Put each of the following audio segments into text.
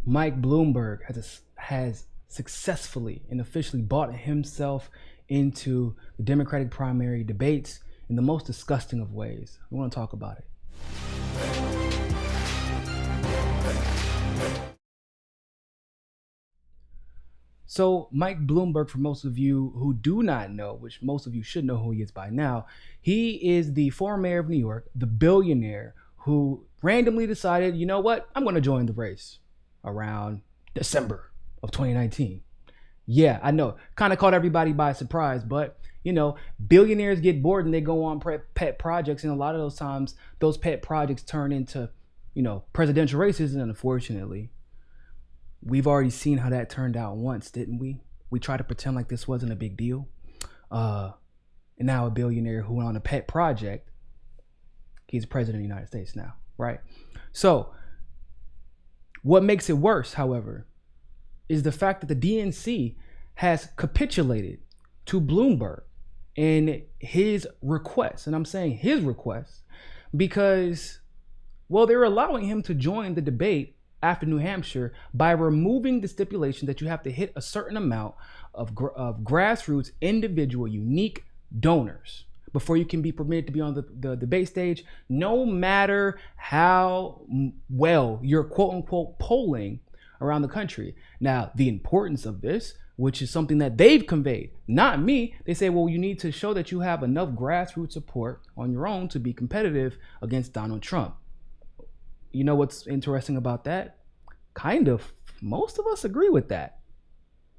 Mike Bloomberg has successfully and officially bought himself into the Democratic primary debates in the most disgusting of ways. We want to talk about it. So Mike Bloomberg, for most of you who do not know, which most of you should know who he is by now, he is the former mayor of New York, the billionaire who randomly decided, you know what, I'm going to join the race around December of 2019. Yeah, I know, kind of caught everybody by surprise, but you know, billionaires get bored and they go on pet projects, and a lot of those times those pet projects turn into, you know, presidential races, and unfortunately, we've already seen how that turned out once, didn't we? We tried to pretend like this wasn't a big deal. And now a billionaire who went on a pet project, he's president of the United States now, right? So what makes it worse, however, is the fact that the DNC has capitulated to Bloomberg in his request. And I'm saying his request because, well, they're allowing him to join the debate after New Hampshire by removing the stipulation that you have to hit a certain amount of grassroots, individual, unique donors before you can be permitted to be on the debate stage, no matter how well you're quote unquote polling around the country. Now, the importance of this, which is something that they've conveyed, not me, they say, well, you need to show that you have enough grassroots support on your own to be competitive against Donald Trump. You know what's interesting about that? Kind of, most of us agree with that.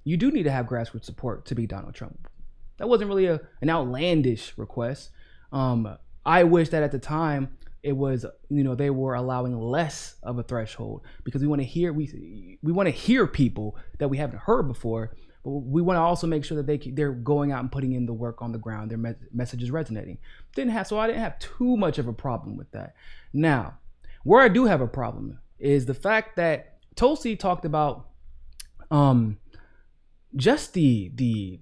You do need to have grassroots support to beat Donald Trump. That wasn't really an outlandish request. I wish that at the time it was, you know, they were allowing less of a threshold, because we want to hear we want to hear people that we haven't heard before, but we want to also make sure that they're going out and putting in the work on the ground. Their message is resonating. So I didn't have too much of a problem with that. Now, where I do have a problem is the fact that Tulsi talked about just the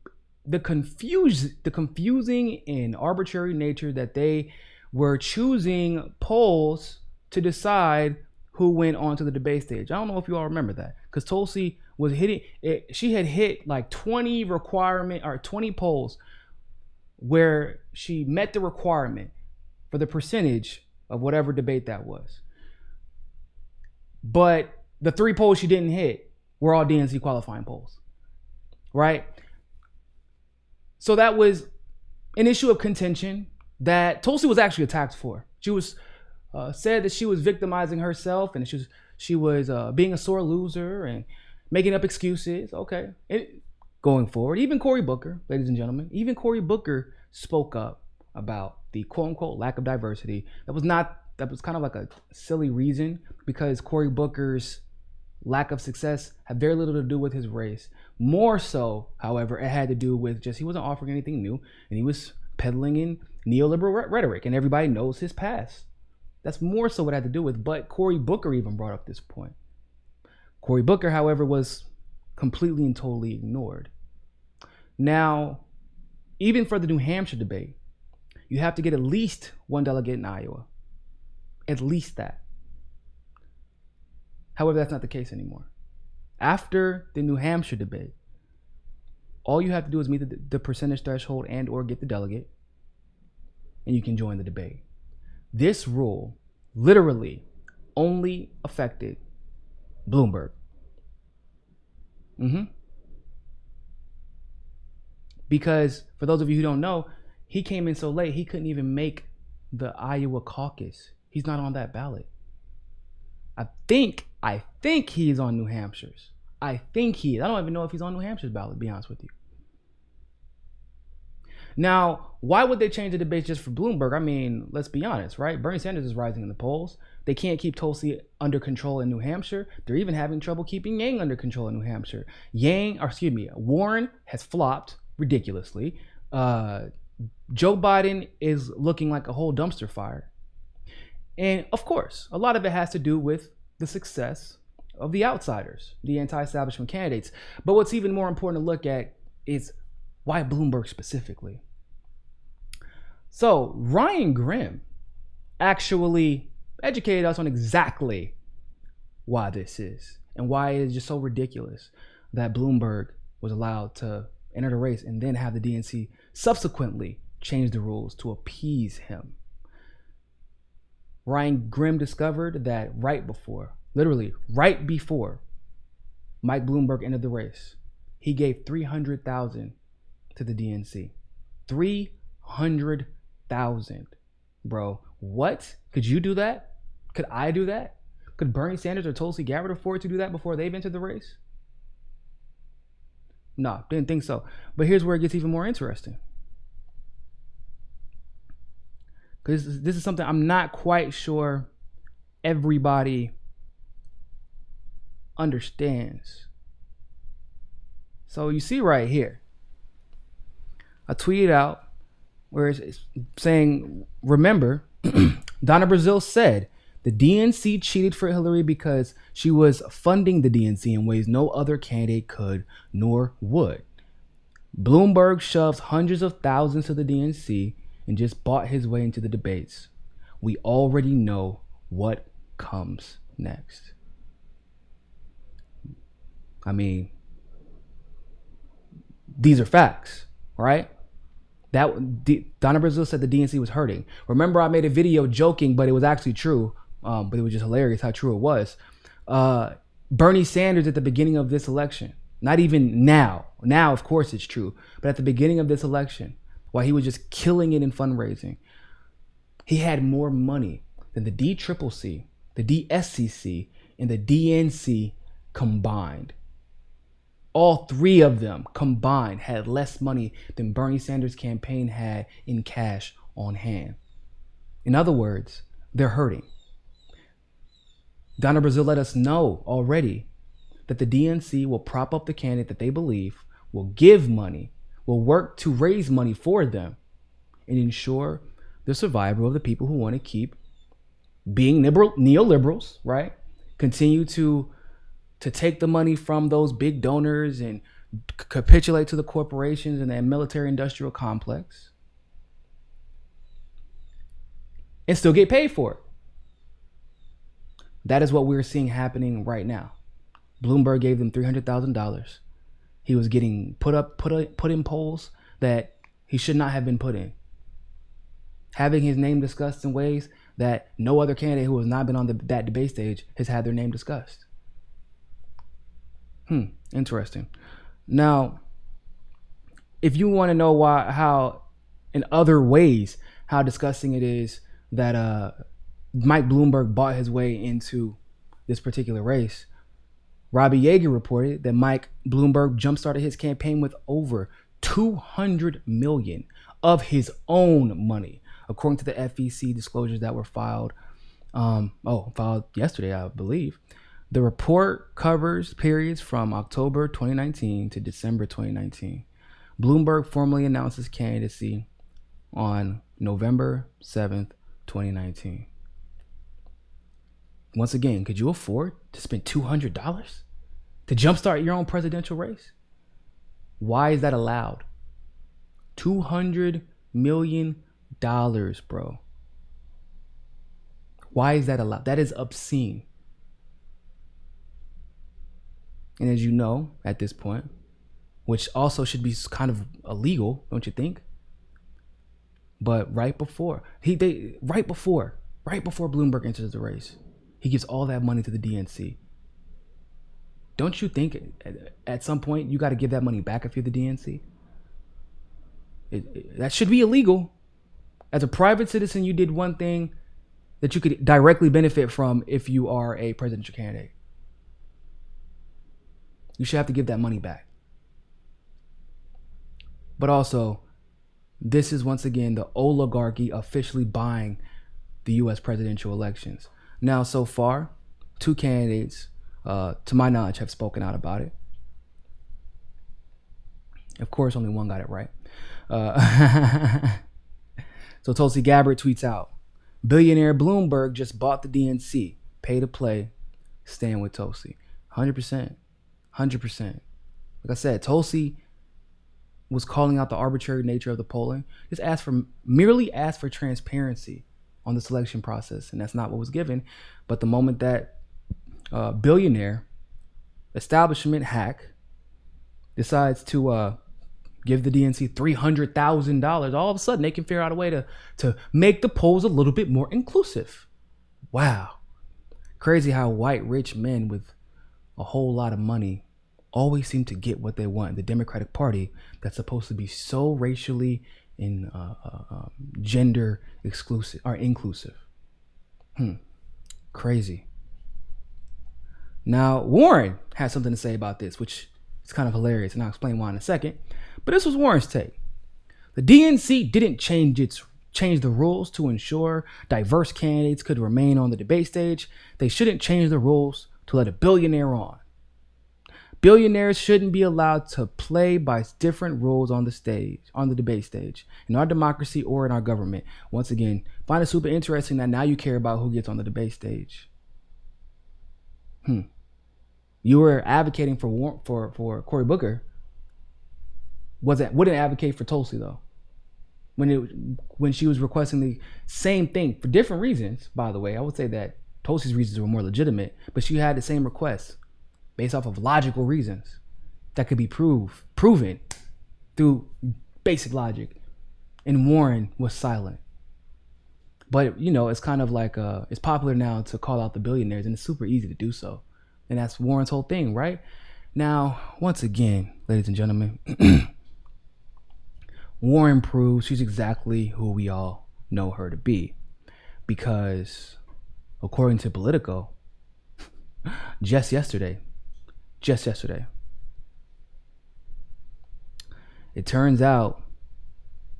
confusing and arbitrary nature that they were choosing polls to decide who went onto the debate stage. I don't know if you all remember that, because Tulsi was hitting it. She had hit like 20 polls where she met the requirement for the percentage of whatever debate that was. But the 3 polls she didn't hit were all DNC qualifying polls, right? So that was an issue of contention that Tulsi was actually attacked for. She was said that she was victimizing herself, and she was being a sore loser and making up excuses. Okay, going forward, even Cory Booker, ladies and gentlemen, even Cory Booker spoke up about the quote unquote lack of diversity. That was kind of like a silly reason, because Cory Booker's lack of success had very little to do with his race. More so, however, it had to do with just he wasn't offering anything new, and he was peddling in neoliberal rhetoric, and everybody knows his past. That's more so what it had to do with. But Cory Booker even brought up this point. Cory Booker, however, was completely and totally ignored. Now, even for the New Hampshire debate, you have to get at least 1 delegate in Iowa. At least that. However, that's not the case anymore. After the New Hampshire debate, all you have to do is meet the percentage threshold and or get the delegate, and you can join the debate. This rule literally only affected Bloomberg. Because for those of you who don't know, he came in so late, he couldn't even make the Iowa caucus. He's not on that ballot. I think he's on New Hampshire's. I think he is. I don't even know if he's on New Hampshire's ballot, to be honest with you. Now, why would they change the debates just for Bloomberg? I mean, let's be honest, right? Bernie Sanders is rising in the polls. They can't keep Tulsi under control in New Hampshire. They're even having trouble keeping Yang under control in New Hampshire. Warren has flopped ridiculously. Joe Biden is looking like a whole dumpster fire. And of course, a lot of it has to do with the success of the outsiders, the anti-establishment candidates. But what's even more important to look at is why Bloomberg specifically. So Ryan Grimm actually educated us on exactly why this is. and why it is just so ridiculous that Bloomberg was allowed to enter the race and then have the DNC subsequently change the rules to appease him. Ryan Grimm discovered that literally right before Mike Bloomberg entered the race, he gave $300,000 to the DNC. $300,000, bro. What? Could you do that? Could I do that? Could Bernie Sanders or Tulsi Gabbard afford to do that before they've entered the race? No, didn't think so. But here's where it gets even more interesting. Because this is something I'm not quite sure everybody understands. So you see right here, I tweeted out where it's saying, remember, Donna Brazile said the DNC cheated for Hillary because she was funding the DNC in ways no other candidate could nor would. Bloomberg shoves hundreds of thousands to the DNC and just bought his way into the debates. We already know what comes next. I mean, these are facts, right? Donna Brazile said the DNC was hurting. Remember, I made a video joking, but it was actually true. But it was just hilarious how true it was. Bernie Sanders at the beginning of this election, not even now. Now, of course, it's true. But at the beginning of this election, while he was just killing it in fundraising, he had more money than the DCCC, the DSCC, and the DNC combined. All three of them combined had less money than Bernie Sanders' campaign had in cash on hand. In other words, they're hurting. Donna Brazile let us know already that the DNC will prop up the candidate that they believe will give money, will work to raise money for them, and ensure the survival of the people who want to keep being neoliberals, right? Continue to take the money from those big donors and capitulate to the corporations and that military-industrial complex and still get paid for it. That is what we're seeing happening right now. Bloomberg gave them $300,000. He was getting put in polls that he should not have been put in. Having his name discussed in ways that no other candidate who has not been on that debate stage has had their name discussed. Interesting. Now, if you want to know how in other ways, how disgusting it is that Mike Bloomberg bought his way into this particular race, Robbie Yeager reported that Mike Bloomberg jumpstarted his campaign with over $200 million of his own money, according to the FEC disclosures that were filed yesterday, I believe. The report covers periods from October 2019 to December 2019. Bloomberg formally announced his candidacy on November 7th, 2019. Once again, could you afford to spend $200 to jumpstart your own presidential race? Why is that allowed? $200 million, bro. Why is that allowed? That is obscene. And as you know, at this point, which also should be kind of illegal, don't you think? But right before Bloomberg enters the race, he gives all that money to the DNC. Don't you think at some point you got to give that money back if you're the DNC? That should be illegal. As a private citizen, you did one thing that you could directly benefit from if you are a presidential candidate. You should have to give that money back. But also, this is once again the oligarchy officially buying the U.S. presidential elections. Now, so far, two candidates, to my knowledge, have spoken out about it. Of course, only one got it right. So Tulsi Gabbard tweets out, billionaire Bloomberg just bought the DNC. Pay to play. Stand with Tulsi. 100%. 100%. Like I said, Tulsi was calling out the arbitrary nature of the polling. Merely asked for transparency on the selection process, and that's not what was given. But the moment that billionaire establishment hack decides to give the DNC $300,000, all of a sudden they can figure out a way to make the polls a little bit more inclusive. Wow. Crazy how white rich men with a whole lot of money always seem to get what they want. The Democratic Party, that's supposed to be so racially and gender exclusive or inclusive. Crazy. Now, Warren has something to say about this, which is kind of hilarious, and I'll explain why in a second. But this was Warren's take. The DNC didn't change the rules to ensure diverse candidates could remain on the debate stage. They shouldn't change the rules to let a billionaire on. Billionaires shouldn't be allowed to play by different rules on the debate stage, in our democracy or in our government. Once again, find it super interesting that now you care about who gets on the debate stage. You were advocating for Cory Booker. Wouldn't advocate for Tulsi though. When she was requesting the same thing for different reasons, by the way. I would say that Tulsi's reasons were more legitimate, but she had the same request based off of logical reasons that could be proven through basic logic. And Warren was silent. But it's kind of like it's popular now to call out the billionaires, and it's super easy to do so. And that's Warren's whole thing, right? Now, once again, ladies and gentlemen, Warren proves she's exactly who we all know her to be. Because according to Politico, just yesterday, it turns out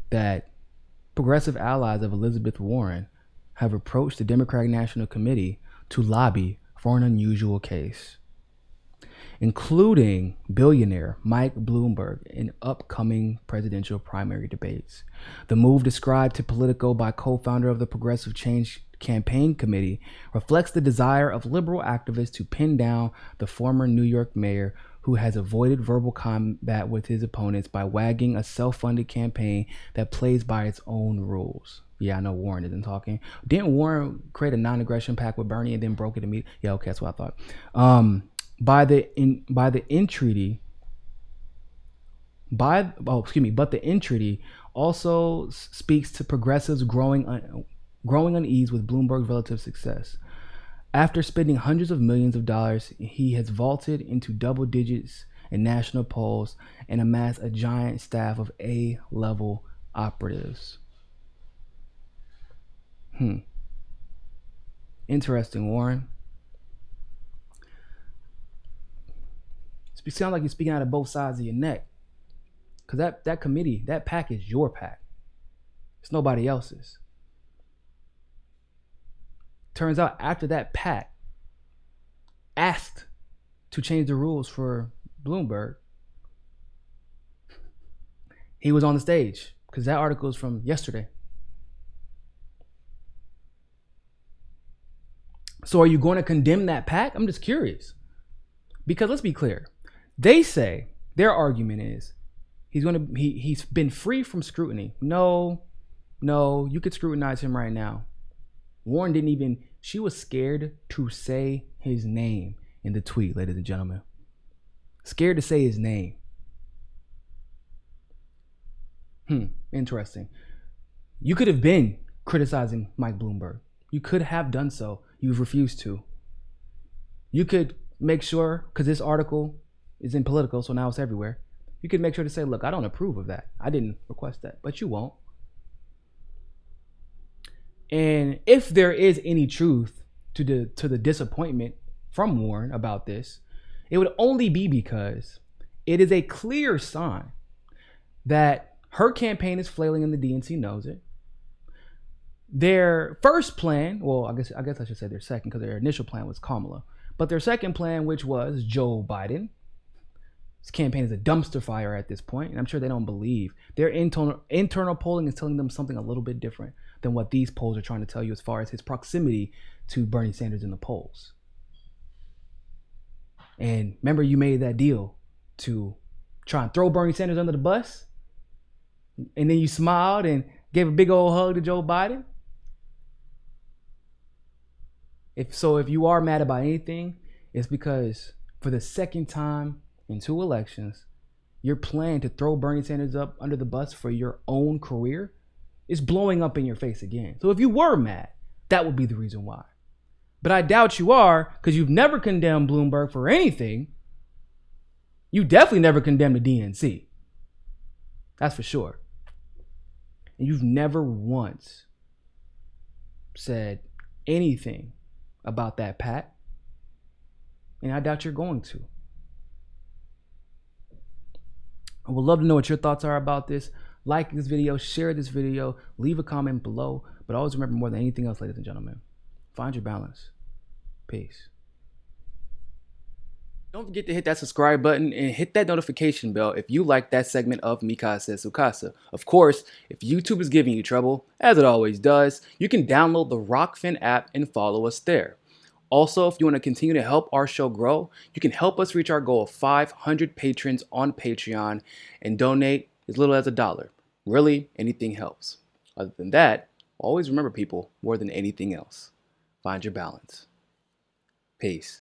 that progressive allies of Elizabeth Warren have approached the Democratic National Committee to lobby for an unusual case, including billionaire Mike Bloomberg in upcoming presidential primary debates. The move, described to Politico by co-founder of the Progressive Change Campaign Committee, reflects the desire of liberal activists to pin down the former New York mayor, who has avoided verbal combat with his opponents by wagging a self-funded campaign that plays by its own rules. Yeah, I know Warren isn't talking. Didn't Warren create a non-aggression pact with Bernie and then broke it immediately? Yeah, okay, that's what I thought. But the entreaty also speaks to progressives' growing unease with Bloomberg's relative success. After spending hundreds of millions of dollars, he has vaulted into double digits in national polls and amassed a giant staff of A-level operatives. Interesting, Warren. You sound like you're speaking out of both sides of your neck. Because that committee, that pack is your pack. It's nobody else's. Turns out after that pack asked to change the rules for Bloomberg, he was on the stage. Because that article is from yesterday. So are you going to condemn that pack? I'm just curious. Because let's be clear. They say their argument is he's been free from scrutiny. No, you could scrutinize him right now. Warren didn't even, she was scared to say his name in the tweet, ladies and gentlemen. Scared to say his name. Interesting. You could have been criticizing Mike Bloomberg. You could have done so. You've refused to. You could make sure, because this article is in Politico, so now it's everywhere. You could make sure to say, look, I don't approve of that. I didn't request that, but you won't. And if there is any truth to the disappointment from Warren about this, it would only be because it is a clear sign that her campaign is flailing and the DNC knows it. Their first plan, well, I guess I should say their second, because their initial plan was Kamala. But their second plan, which was Joe Biden, his campaign is a dumpster fire at this point, and I'm sure they don't believe. Their internal polling is telling them something a little bit different than what these polls are trying to tell you as far as his proximity to Bernie Sanders in the polls. And remember, you made that deal to try and throw Bernie Sanders under the bus, and then you smiled and gave a big old hug to Joe Biden. If you are mad about anything, it's because for the second time in 2 elections, your plan to throw Bernie Sanders up under the bus for your own career is blowing up in your face again. So if you were mad, that would be the reason why. But I doubt you are, because you've never condemned Bloomberg for anything. You definitely never condemned the DNC. That's for sure. And you've never once said anything about that, Pat. And I doubt you're going to. I would love to know what your thoughts are about this. Like this video, share this video, leave a comment below. But always remember, more than anything else, ladies and gentlemen, find your balance. Peace. Don't forget to hit that subscribe button and hit that notification bell if you like that segment of Mi Casa es Su Casa. Of course, if YouTube is giving you trouble, as it always does, you can download the Rockfin app and follow us there. Also, if you want to continue to help our show grow, you can help us reach our goal of 500 patrons on Patreon and donate as little as $1. Really, anything helps. Other than that, always remember, people, more than anything else, find your balance. Peace.